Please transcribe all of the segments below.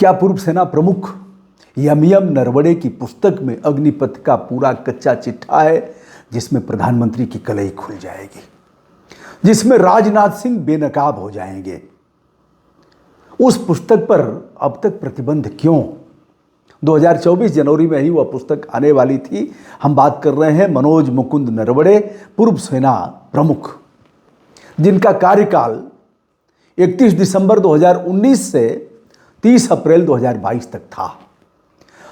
क्या पूर्व सेना प्रमुख यम नरवणे की पुस्तक में अग्निपथ का पूरा कच्चा चिट्ठा है, जिसमें प्रधानमंत्री की कलई खुल जाएगी, जिसमें राजनाथ सिंह बेनकाब हो जाएंगे? उस पुस्तक पर अब तक प्रतिबंध क्यों? 2024 जनवरी में ही वह पुस्तक आने वाली थी। हम बात कर रहे हैं मनोज मुकुंद नरवणे, पूर्व सेना प्रमुख, जिनका कार्यकाल 31 दिसंबर 2019 से 30 अप्रैल 2022 तक था।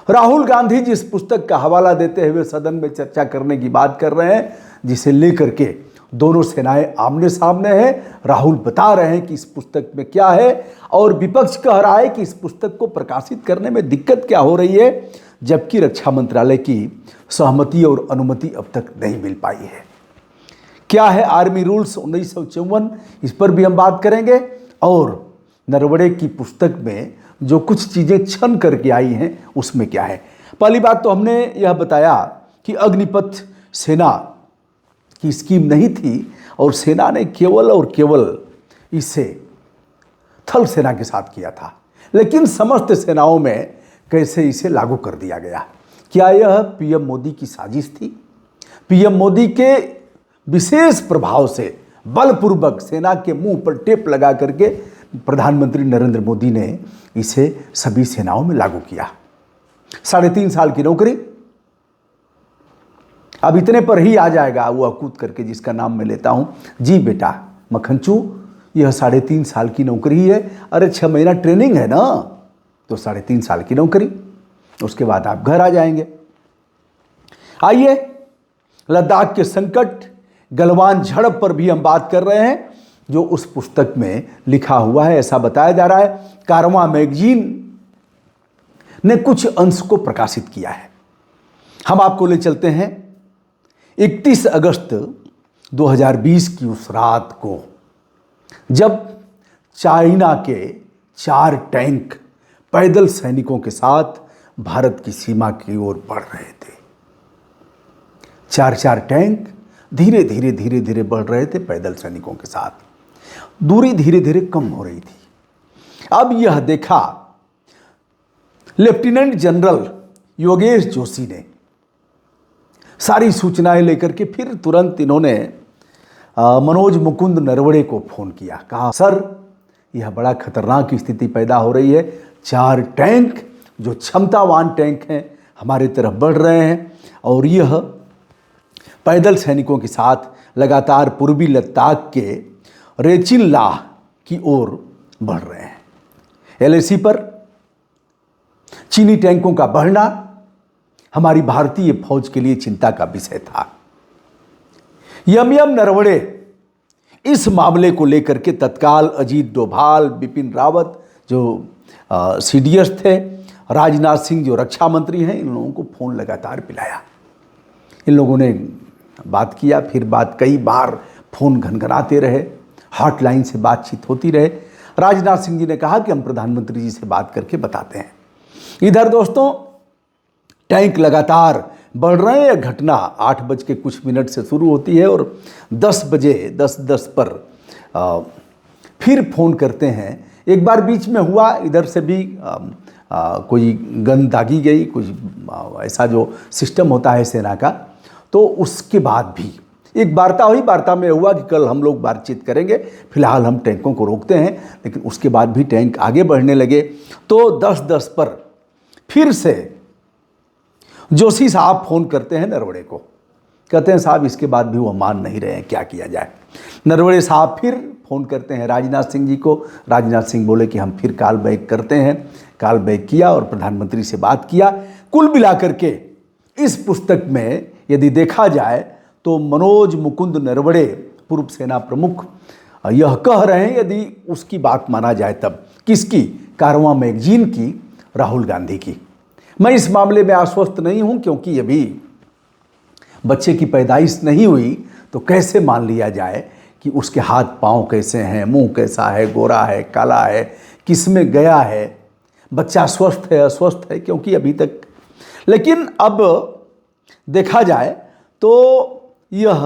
राहुल गांधी जिस पुस्तक का हवाला देते हुए सदन में चर्चा करने की बात कर रहे हैं, जिसे लेकर के दोनों सेनाएं आमने सामने हैं। राहुल बता रहे हैं कि इस पुस्तक में क्या है, और विपक्ष कह रहा है कि इस पुस्तक को प्रकाशित करने में दिक्कत क्या हो रही है, जबकि रक्षा मंत्रालय की सहमति और अनुमति अब तक नहीं मिल पाई है। क्या है आर्मी रूल्स 1954, इस पर भी हम बात करेंगे। और नरवणे की पुस्तक में जो कुछ चीज़ें छन करके आई हैं, उसमें क्या है। पहली बात तो हमने यह बताया कि अग्निपथ सेना की स्कीम नहीं थी, और सेना ने केवल और केवल इसे थल सेना के साथ किया था, लेकिन समस्त सेनाओं में कैसे इसे लागू कर दिया गया। क्या यह पीएम मोदी की साजिश थी? पीएम मोदी के विशेष प्रभाव से बलपूर्वक सेना के मुंह पर टेप लगा करके प्रधानमंत्री नरेंद्र मोदी ने इसे सभी सेनाओं में लागू किया। 3.5 साल की नौकरी, अब इतने पर ही आ जाएगा वो कूद करके, जिसका नाम मैं लेता हूं, जी बेटा मक्खनचू, यह 3.5 साल की नौकरी ही है। अरे 6 महीना ट्रेनिंग है ना, तो 3.5 साल की नौकरी, उसके बाद आप घर आ जाएंगे। आइए, लद्दाख के संकट, गलवान झड़प पर भी हम बात कर रहे हैं, जो उस पुस्तक में लिखा हुआ है, ऐसा बताया जा रहा है। कारवां मैगजीन ने कुछ अंश को प्रकाशित किया है। हम आपको ले चलते हैं 31 अगस्त 2020 की उस रात को, जब चाइना के 4 टैंक पैदल सैनिकों के साथ भारत की सीमा की ओर बढ़ रहे थे। 4 टैंक धीरे धीरे बढ़ रहे थे पैदल सैनिकों के साथ। दूरी धीरे धीरे कम हो रही थी। अब यह देखा लेफ्टिनेंट जनरल योगेश जोशी ने, सारी सूचनाएं लेकर के फिर तुरंत इन्होंने मनोज मुकुंद नरवणे को फोन किया। कहा, सर यह बड़ा खतरनाक स्थिति पैदा हो रही है। 4 टैंक जो क्षमतावान टैंक हैं हमारे तरफ बढ़ रहे हैं, और यह पैदल सैनिकों के साथ लगातार पूर्वी लद्दाख के रेचिनलाह की ओर बढ़ रहे हैं। एलएसी पर चीनी टैंकों का बढ़ना हमारी भारतीय फौज के लिए चिंता का विषय था। यम नरवणे इस मामले को लेकर के तत्काल अजीत डोभाल, बिपिन रावत जो सीडीएस थे, राजनाथ सिंह जो रक्षा मंत्री हैं, इन लोगों को फोन लगातार पिलाया। इन लोगों ने बात किया, फिर बात कई बार फोन घनघनाते रहे, हॉटलाइन से बातचीत होती रहे। राजनाथ सिंह जी ने कहा कि हम प्रधानमंत्री जी से बात करके बताते हैं। इधर दोस्तों टैंक लगातार बढ़ रहे हैं। घटना 8 बज के कुछ मिनट से शुरू होती है, और 10 बजे 10:10 पर फिर फोन करते हैं। एक बार बीच में हुआ, इधर से भी कोई गन दागी गई, कुछ ऐसा जो सिस्टम होता है सेना का। तो उसके बाद भी एक वार्ता हुई। वार्ता में हुआ कि कल हम लोग बातचीत करेंगे, फिलहाल हम टैंकों को रोकते हैं। लेकिन उसके बाद भी टैंक आगे बढ़ने लगे। तो 10:10 पर फिर से जोशी साहब फोन करते हैं नरवणे को, कहते हैं साहब इसके बाद भी वो मान नहीं रहे हैं, क्या किया जाए। नरवणे साहब फिर फोन करते हैं राजनाथ सिंह जी को। राजनाथ सिंह बोले कि हम फिर कॉल बैक करते हैं। कॉल बैक किया और प्रधानमंत्री से बात किया। कुल मिलाकर के इस पुस्तक में यदि देखा जाए तो मनोज मुकुंद नरवणे, पूर्व सेना प्रमुख, यह कह रहे हैं, यदि उसकी बात माना जाए तब, किसकी? कारवां मैगजीन की, राहुल गांधी की। मैं इस मामले में आश्वस्त नहीं हूं, क्योंकि अभी बच्चे की पैदाइश नहीं हुई, तो कैसे मान लिया जाए कि उसके हाथ पांव कैसे हैं, मुंह कैसा है, गोरा है, काला है, किस में गया है, बच्चा स्वस्थ है अस्वस्थ है, क्योंकि अभी तक। लेकिन अब देखा जाए तो यह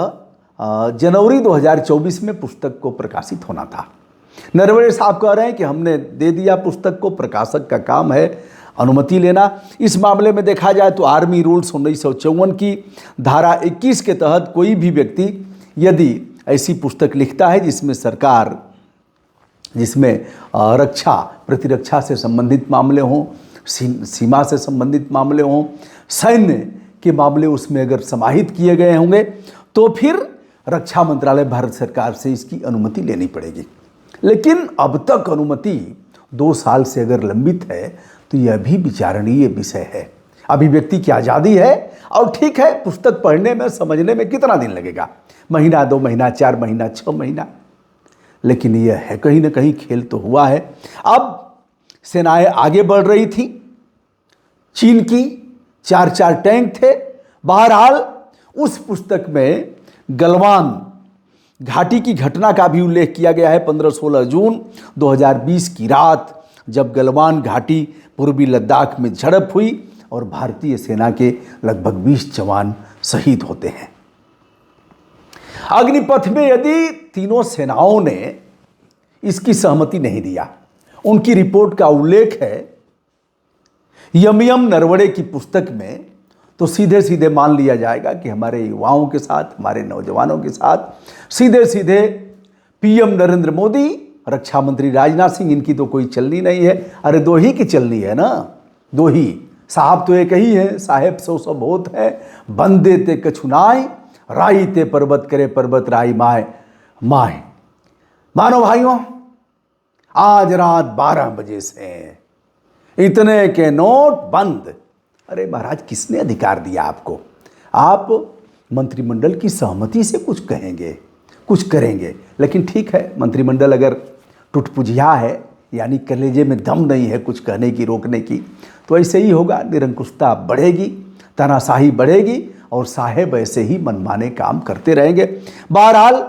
जनवरी 2024 में पुस्तक को प्रकाशित होना था। नरवणे साहब कह रहे हैं कि हमने दे दिया पुस्तक को, प्रकाशक का काम है अनुमति लेना। इस मामले में देखा जाए तो आर्मी रूल्स 1954 की धारा 21 के तहत कोई भी व्यक्ति यदि ऐसी पुस्तक लिखता है जिसमें रक्षा प्रतिरक्षा से संबंधित मामले हों, सीमा से संबंधित मामले हों, सैन्य के मामले उसमें अगर समाहित किए गए होंगे तो फिर रक्षा मंत्रालय भारत सरकार से इसकी अनुमति लेनी पड़ेगी। लेकिन अब तक अनुमति 2 साल से अगर लंबित है तो यह भी विचारणीय विषय है। अभिव्यक्ति की आज़ादी है और ठीक है, पुस्तक पढ़ने में समझने में कितना दिन लगेगा, महीना, 2 महीना, 4 महीना, 6 महीना, लेकिन यह है कहीं ना कहीं खेल तो हुआ है। अब सेनाएं आगे बढ़ रही थी, चीन की 4 टैंक थे। बहरहाल उस पुस्तक में गलवान घाटी की घटना का भी उल्लेख किया गया है। 15-16 जून 2020 की रात जब गलवान घाटी पूर्वी लद्दाख में झड़प हुई और भारतीय सेना के लगभग 20 जवान शहीद होते हैं। अग्निपथ में यदि तीनों सेनाओं ने इसकी सहमति नहीं दिया, उनकी रिपोर्ट का उल्लेख है यम नरवणे की पुस्तक में, तो सीधे सीधे मान लिया जाएगा कि हमारे युवाओं के साथ, हमारे नौजवानों के साथ सीधे सीधे पीएम नरेंद्र मोदी, रक्षा मंत्री राजनाथ सिंह, इनकी तो कोई चलनी नहीं है। अरे 2 ही की चलनी है ना, 2 ही साहब तो एक ही है, साहेब सो सब होत है, बंदे ते कछुनाए, राई ते पर्वत करे पर्वत राई माए माए। मानो भाइयों, आज रात 12 बजे से इतने के नोट बंद। अरे महाराज, किसने अधिकार दिया आपको? आप मंत्रिमंडल की सहमति से कुछ कहेंगे, कुछ करेंगे, लेकिन ठीक है, मंत्रिमंडल अगर टुटपुजिया है, यानी कलेजे में दम नहीं है कुछ कहने की, रोकने की, तो ऐसे ही होगा। निरंकुशता बढ़ेगी, तानाशाही बढ़ेगी और साहेब ऐसे ही मनमाने काम करते रहेंगे। बहरहाल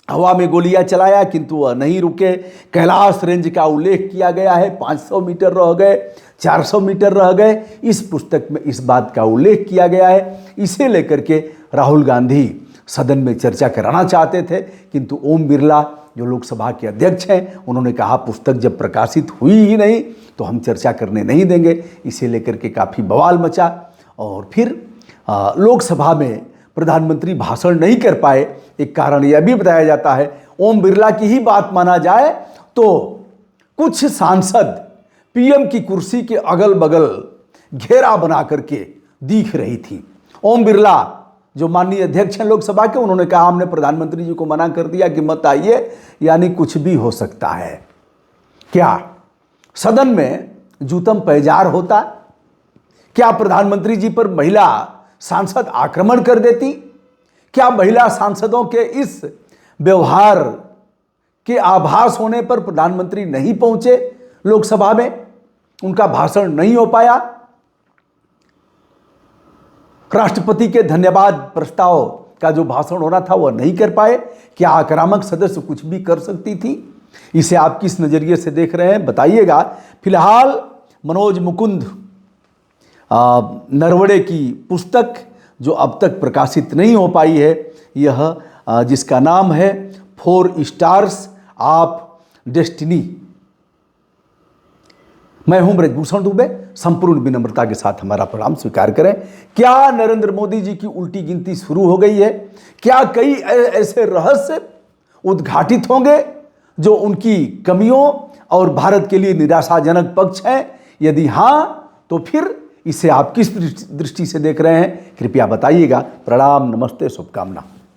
हवा में गोलियां चलाया किंतु वह नहीं रुके। कैलाश रेंज का उल्लेख किया गया है, 500 मीटर रह गए, 400 मीटर रह गए। इस पुस्तक में इस बात का उल्लेख किया गया है। इसे लेकर के राहुल गांधी सदन में चर्चा कराना चाहते थे, किंतु ओम बिरला जो लोकसभा के अध्यक्ष हैं, उन्होंने कहा पुस्तक जब प्रकाशित हुई ही नहीं तो हम चर्चा करने नहीं देंगे। इसे लेकर के काफ़ी बवाल मचा और फिर लोकसभा में प्रधानमंत्री भाषण नहीं कर पाए। एक कारण यह भी बताया जाता है, ओम बिरला की ही बात माना जाए तो कुछ सांसद पीएम की कुर्सी के अगल बगल घेरा बना करके दिख रही थी। ओम बिरला जो माननीय अध्यक्ष हैं लोकसभा के, उन्होंने कहा हमने प्रधानमंत्री जी को मना कर दिया कि मत आइए, यानी कुछ भी हो सकता है। क्या सदन में जूतम पैजार होता? क्या प्रधानमंत्री जी पर महिला सांसद आक्रमण कर देती? क्या महिला सांसदों के इस व्यवहार के आभास होने पर प्रधानमंत्री नहीं पहुंचे लोकसभा में, उनका भाषण नहीं हो पाया? राष्ट्रपति के धन्यवाद प्रस्ताव का जो भाषण होना था वह नहीं कर पाए? क्या आक्रामक सदस्य कुछ भी कर सकती थी? इसे आप किस नजरिए से देख रहे हैं बताइएगा। फिलहाल मनोज मुकुंद नरवणे की पुस्तक जो अब तक प्रकाशित नहीं हो पाई है, यह जिसका नाम है 4 स्टार्स ऑफ डेस्टिनी। मैं हूं ब्रजभूषण दुबे, संपूर्ण विनम्रता के साथ हमारा प्रणाम स्वीकार करें। क्या नरेंद्र मोदी जी की उल्टी गिनती शुरू हो गई है? क्या कई ऐसे रहस्य उद्घाटित होंगे जो उनकी कमियों और भारत के लिए निराशाजनक पक्ष हैं? यदि हां, तो फिर इसे आप किस दृष्टि से देख रहे हैं, कृपया बताइएगा। प्रणाम, नमस्ते, शुभकामना।